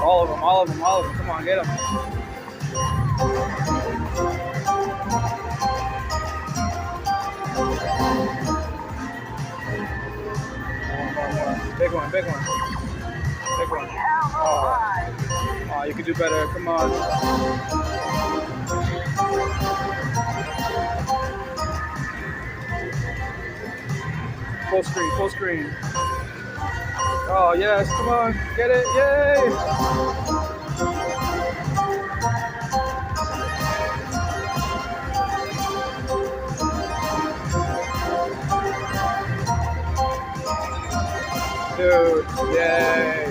All of them, all of them, all of them. Come on, get them. Big one, big one. Big one. Oh, you can do better. Come on. Full screen, full screen. Oh, yes, come on. Get it. Yay! Dude, yay.